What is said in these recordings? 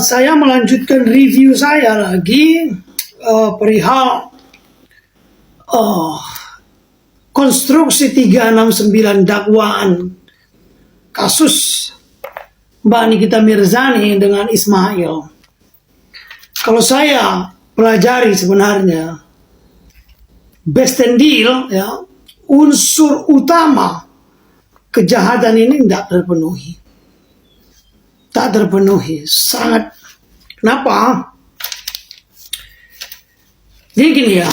Saya melanjutkan review saya lagi perihal konstruksi 369 dakwaan kasus Mbak Nikita Mirzani dengan Ismail. Kalau saya pelajari sebenarnya best and deal, ya, unsur utama kejahatan ini tidak terpenuhi. Tak terpenuhi, sangat. Kenapa? Jadi gini ya,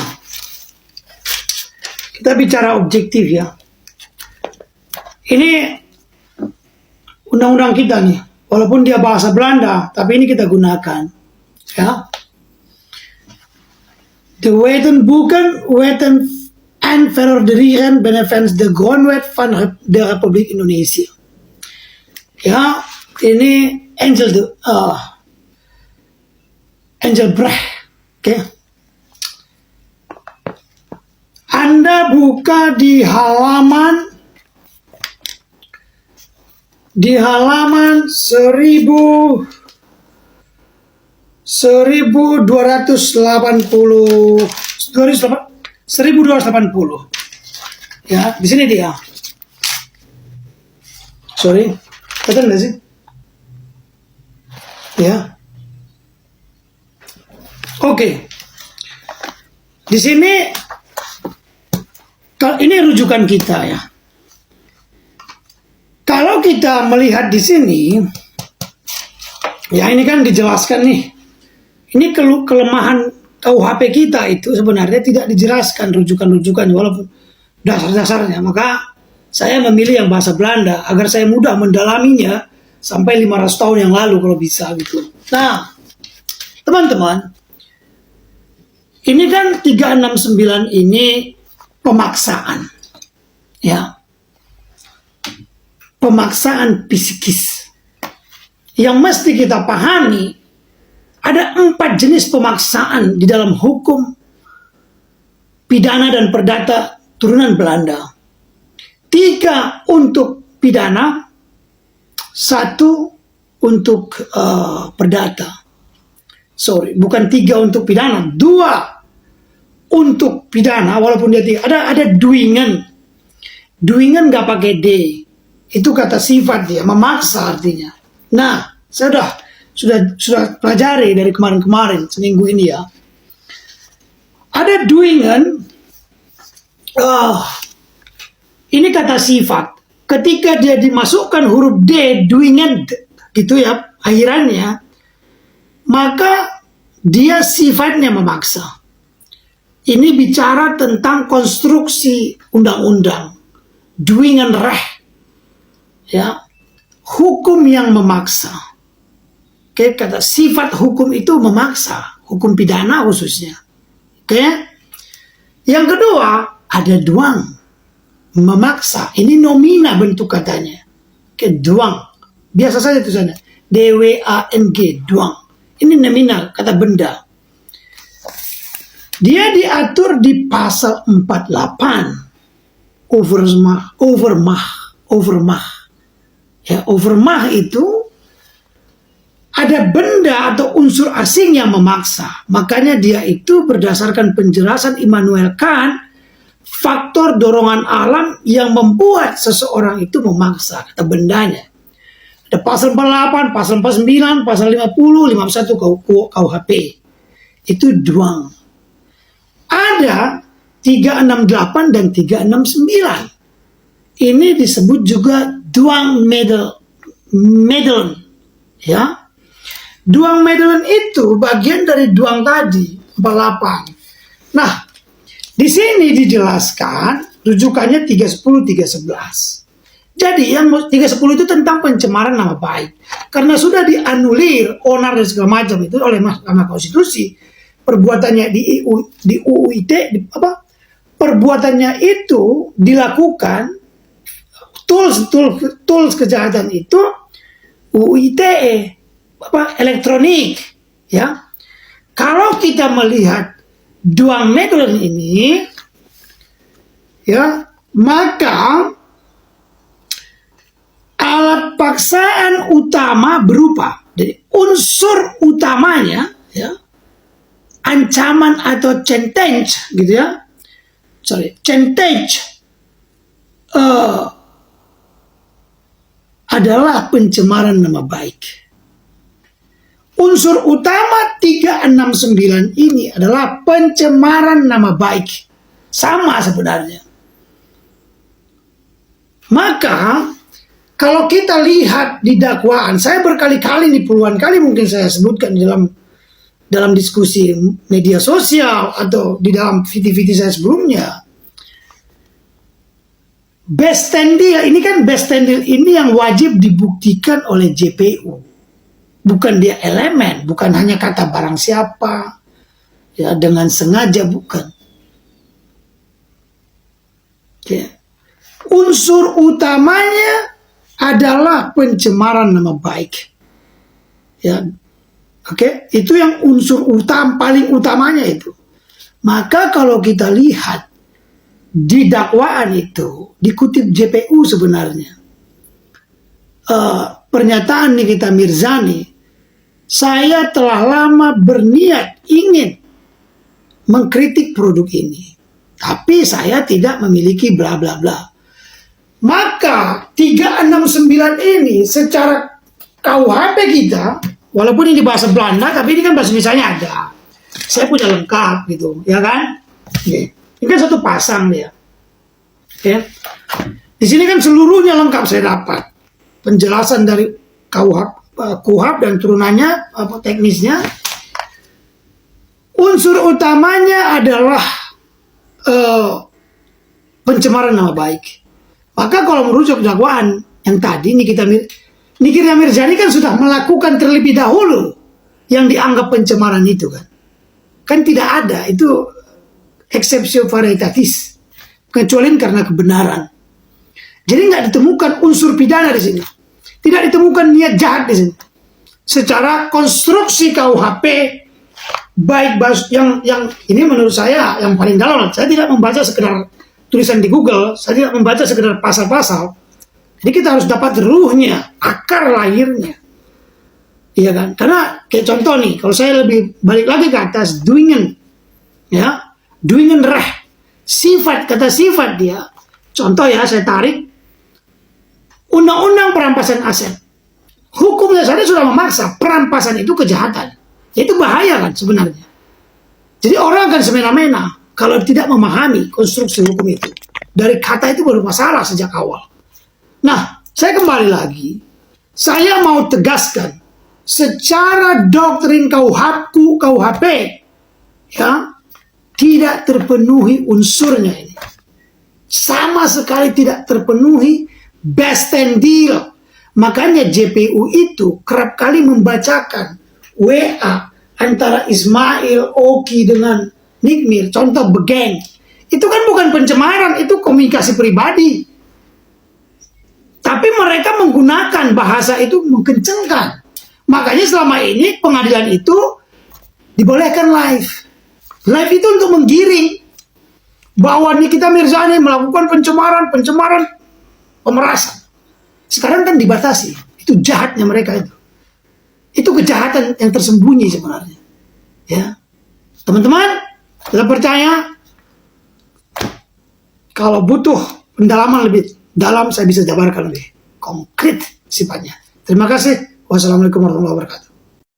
kita bicara objektif ya. Ini undang-undang kita nih, walaupun dia bahasa Belanda, tapi ini kita gunakan. Ya. De wetten en verorderingen benevens de grondwet van de Republiek Indonesia. Ya, ini Engelbrecht. Oke. Anda buka di halaman 1280. Ya, di sini dia. Sorry, kata nggak sih? Ya. Oke. Di sini ini rujukan kita ya. Kalau kita melihat di sini, ya ini kan dijelaskan nih. Ini kelemahan KUHP kita itu sebenarnya tidak dijelaskan rujukan-rujukan walaupun dasar-dasarnya. Maka saya memilih yang bahasa Belanda agar saya mudah mendalaminya sampai 500 tahun yang lalu kalau bisa gitu. Nah, teman-teman, ini kan 369 ini pemaksaan. Ya. Pemaksaan psikis. Yang mesti kita pahami, ada 4 jenis pemaksaan di dalam hukum pidana dan perdata turunan Belanda. 3 untuk pidana, 1 untuk perdata. Sorry, bukan 3 untuk pidana, 2 untuk pidana, walaupun dia 3. Ada duingan. Duingan nggak pakai D. Itu kata sifat dia, memaksa artinya. Nah, saya sudah pelajari dari kemarin-kemarin, seminggu ini ya. Ada duingan, ini kata sifat. Ketika dia dimasukkan huruf D, duingan gitu ya, akhirannya, maka dia sifatnya memaksa. Ini bicara tentang konstruksi undang-undang. Duingan reh. Ya, hukum yang memaksa. Oke, kata sifat hukum itu memaksa, hukum pidana khususnya. Oke. Yang kedua, ada duang. Memaksa, ini nomina bentuk katanya. Oke, duang. Biasa saja tulisannya. DWANG, duang. Ini nominal, kata benda. Dia diatur di pasal 48. Overmach. Ya, overmach itu ada benda atau unsur asing yang memaksa. Makanya dia itu berdasarkan penjelasan Immanuel Kant, faktor dorongan alam yang membuat seseorang itu memaksa, kata bendanya. Ada pasal 48, pasal 49, pasal 50, 51 KUHP. Itu duang. Ada 368 dan 369. Ini disebut juga duang medelen. Ya. Duang medelen itu bagian dari duang tadi, 48. Nah, di sini dijelaskan rujukannya 310, 311. Jadi yang 310 itu tentang pencemaran nama baik. Karena sudah dianulir, onar dan segala macam itu oleh Mahkamah Konstitusi. Perbuatannya di UU ITE, perbuatannya itu dilakukan, tools kejahatan itu UU ITE, elektronik, ya. Kalau kita melihat duang medelen ini, ya, maka alat paksaan utama berupa dari unsur utamanya, ya, ancaman atau chantage, gitu ya. Chantage adalah pencemaran nama baik. Unsur utama 369 ini adalah pencemaran nama baik. Sama sebenarnya. Maka kalau kita lihat di dakwaan, saya berkali-kali nih, puluhan kali mungkin saya sebutkan dalam diskusi media sosial atau di dalam video-video saya sebelumnya. Best deal ini kan best deal ini yang wajib dibuktikan oleh JPU. Bukan dia elemen, bukan hanya kata barang siapa, ya, dengan sengaja, bukan. Ya. Unsur utamanya adalah pencemaran nama baik. Ya. Oke, itu yang unsur paling utamanya itu. Maka kalau kita lihat di dakwaan itu dikutip JPU sebenarnya, pernyataan Nikita Mirzani, saya telah lama berniat ingin mengkritik produk ini, tapi saya tidak memiliki bla bla bla. Maka 369 ini secara KUHP kita, walaupun ini bahasa Belanda, tapi ini kan bahasa Indonesia ada. Saya punya lengkap gitu, ya kan? Oke. Ini kan satu pasang dia. Oke. Di sini kan seluruhnya lengkap saya dapat. Penjelasan dari KUHP dan turunannya, teknisnya. Unsur utamanya adalah pencemaran nama baik. Maka kalau merujuk dakwaan yang tadi Nikita Mirzani kan sudah melakukan terlebih dahulu yang dianggap pencemaran itu kan. Kan tidak ada, itu exceptio veritatis, kecuali karena kebenaran. Jadi nggak ditemukan unsur pidana di sini, tidak ditemukan niat jahat di sini. Secara konstruksi KUHP, baik yang ini menurut saya yang paling dalam. Saya tidak membaca sekedar tulisan di Google, saya tidak membaca sekedar pasal-pasal. Jadi kita harus dapat ruhnya, akar lahirnya, iya kan? Karena kayak contoh nih, kalau saya lebih balik lagi ke atas, Duingen, ya. Duingen reh, kata sifat dia. Contoh ya, saya tarik undang-undang perampasan aset. Hukumnya saja sudah memaksa perampasan itu kejahatan. Itu bahaya kan sebenarnya. Jadi orang akan semena-mena kalau tidak memahami konstruksi hukum itu. Dari kata itu baru masalah sejak awal. Nah, saya kembali lagi. Saya mau tegaskan secara doktrin KUHP, ya, tidak terpenuhi unsurnya ini. Sama sekali tidak terpenuhi best deal. Makanya JPU itu kerap kali membacakan WA antara Ismail, Oki dengan Nikmir. Contoh begeng. Itu kan bukan pencemaran, itu komunikasi pribadi. Tapi mereka menggunakan bahasa itu mengkencengkan. Makanya selama ini pengadilan itu dibolehkan live. Live itu untuk menggiring bahwa Nikita Mirzani melakukan pencemaran, pemerasan. Sekarang kan dibatasi. Itu jahatnya mereka itu. Itu kejahatan yang tersembunyi sebenarnya. Ya, teman-teman, kita percaya kalau butuh pendalaman lebih dalam, saya bisa jabarkan lebih konkret sifatnya. Terima kasih. Wassalamualaikum warahmatullahi wabarakatuh.